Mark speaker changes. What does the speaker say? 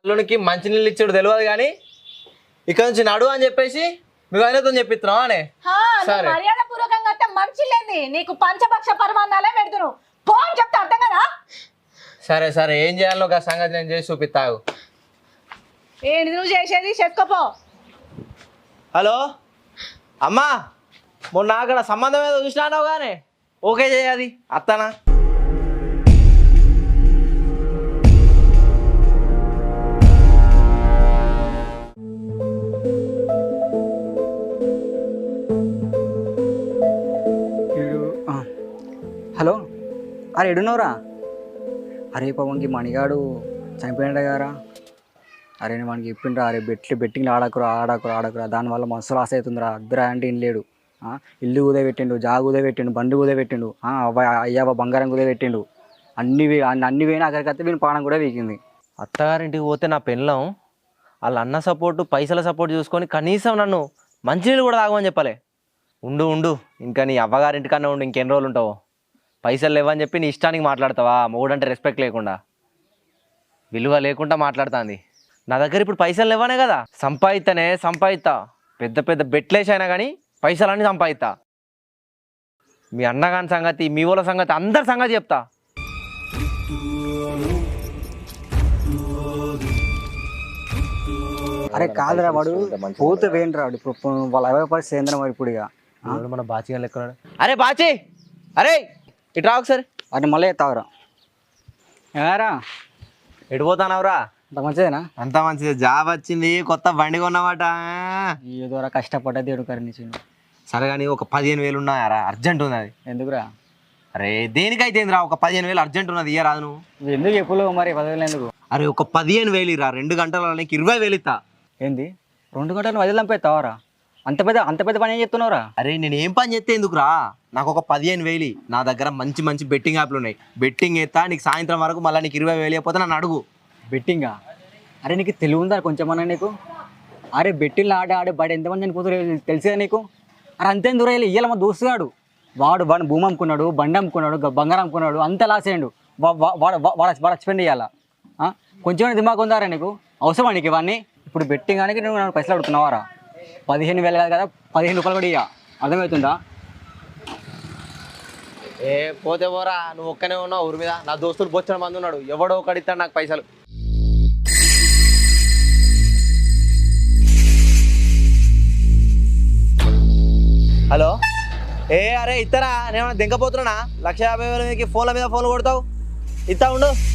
Speaker 1: అల్లునికి మంచి నీళ్ళు ఇచ్చాడు తెలియదు కానీ ఇక్కడ నుంచి నడు అని చెప్పేసి మీ ఆయనతో చెప్పిస్తున్నావు అనే సరే
Speaker 2: మర్యాద పూర్వకంగా అంటే మంచి లేని నీకు పంచభక్ష పరమాన్నాలే పెడుతును పో అని చెప్తే అర్థం కదా.
Speaker 1: సరే సరే ఏం చేయాలో ఒక సంగతి నేను చేసి చూపిస్తావు.
Speaker 2: ఏంటి నువ్వు చేసేది చెప్పుకోపో.
Speaker 1: హలో అమ్మా మొన్న అక్కడ సంబంధం ఏదో చూసినావు కానీ ఓకే చేయాలి అత్తనా.
Speaker 3: హలో అరే ఎడున్నావురా? అరే పవన్కి మణిగాడు చనిపోయినాడు గారా. అరే నేను వానికి చెప్పిండ్రా అరే బెట్టింగ్లు ఆడకురా దానివల్ల మస్తు లాస్ అవుతుందిరా. అద్దరా అంటే ఇల్లు లేడు, ఇల్లు కుదపెట్టిండు, జాగు కుదపెట్టిండు, బండి కుదపెట్టిండు, అయ్యావ బంగారం కుదపెట్టిండు. అన్ని పోయినా అక్కడికైతే వీని పానం కూడా వీకింది.
Speaker 1: అత్తగారింటికి పోతే నా పెళ్ళం వాళ్ళ అన్న సపోర్టు పైసల సపోర్ట్ చూసుకొని కనీసం నన్ను మంచినీళ్ళు కూడా తాగమని చెప్పలే. ఉండు ఇంకా నీ అవ్వగారింటికన్నా ఉండు, ఇంకెన్ని రోజులు ఉంటావో. పైసలు లేవని చెప్పి నీ ఇష్టానికి మాట్లాడతావా? మొగుడంటే రెస్పెక్ట్ లేకుండా, విలువ లేకుండా మాట్లాడుతుంది. నా దగ్గర ఇప్పుడు పైసలు లేవనే కదా సంపాదిస్తా. పెద్ద పెద్ద బెట్లేసైనా కానీ పైసలన్నీ సంపాదిస్తా. మీ అన్నగాని సంగతి, మీ ఊళ్ళ సంగతి, అందరి సంగతి చెప్తా.
Speaker 3: అరే కాదురా వాడు పోతే వేయండి రాడు. ఇప్పుడు వాళ్ళ అవే పరిస్థితి ఏంద్రా మరి ఇప్పుడు. ఇక
Speaker 1: మన బాచి లెక్క. అరే బాచి, అరే ఇటు రా ఒకసారి.
Speaker 3: అది మళ్ళీ ఎత్తావురా. ఏరా
Speaker 1: ఎడిపోతానవరా?
Speaker 3: అంత మంచిదేనా?
Speaker 1: అంతా మంచిది. జాబ్ వచ్చింది, కొత్త బండి కొన్నమాట.
Speaker 3: ఏదోరా కష్టపడ్డా దేవుడు కరుణించిండు.
Speaker 1: సరే కానీ ఒక 15,000 ఉన్నాయారా? అర్జెంట్ ఉంది. అది
Speaker 3: ఎందుకురా?
Speaker 1: అరే దేనికైతే ఏందిరా, ఒక 15,000 అర్జెంట్ ఉన్నది. ఇయ్య రాదు నువ్వు?
Speaker 3: ఎందుకు చెప్పులు మరి 10,000 ఎందుకు?
Speaker 1: అరే ఒక 15,000 ఇరా, 2 గంటల నీకు 20,000 ఇస్తా.
Speaker 3: ఏంది 2 గంటలు వదిలి లంపేస్తావారా? అంత పెద్ద పని ఏం చెప్తున్నావురా?
Speaker 1: అరే నేను ఏం పని చేస్తే ఎందుకురా? నాకు ఒక 15,000. నా దగ్గర మంచి బెట్టింగ్ యాప్లు ఉన్నాయి. బెట్టింగ్ ఎత్తా, నీకు సాయంత్రం వరకు మళ్ళీ నీకు 20,000 అయిపోతే నన్ను అడుగు.
Speaker 3: బెట్టింగా? అరే నీకు తెలివి ఉందా కొంచెమన్నా నీకు? అరే బెట్టింగ్లు ఆడే బడి ఎంతమంది చనిపోతారు తెలిసేదా నీకు? అరే అంతేం దూరం ఇయ్యాల మా దోస్తుగాడు వాడు భూమి అమ్ముకున్నాడు, బండి అమ్ముకున్నాడు, బంగారం అమ్ముకున్నాడు, అంతా లాస్ అయ్యాడు. వాడు స్పెండ్ చేయాలా? కొంచెం దిమాగ్ ఉందారా నీకు? అవసరమా నీకు ఇవన్నీ? ఇప్పుడు బెట్టింగ్ కానీ నువ్వు నన్ను పైసలు అడుగుతున్నావారా? 15,000 కాదు కదా, 15 రూపాయలు కూడా ఇయ్య. అర్థమవుతుందా?
Speaker 1: ఏ పోతే పోరా, నువ్వు ఒక్కనే ఉన్నావు ఊరి మీద. నా దోస్తులు బొచ్చిన మంది ఉన్నాడు, ఎవడో ఒకటి ఇస్తాడు నాకు పైసలు. హలో అరే ఇస్తారా? నేను దింకపోతున్నా. 150,000 ఫోన్ల మీద ఫోన్లు కొడతావు. ఇస్తా ఉండు.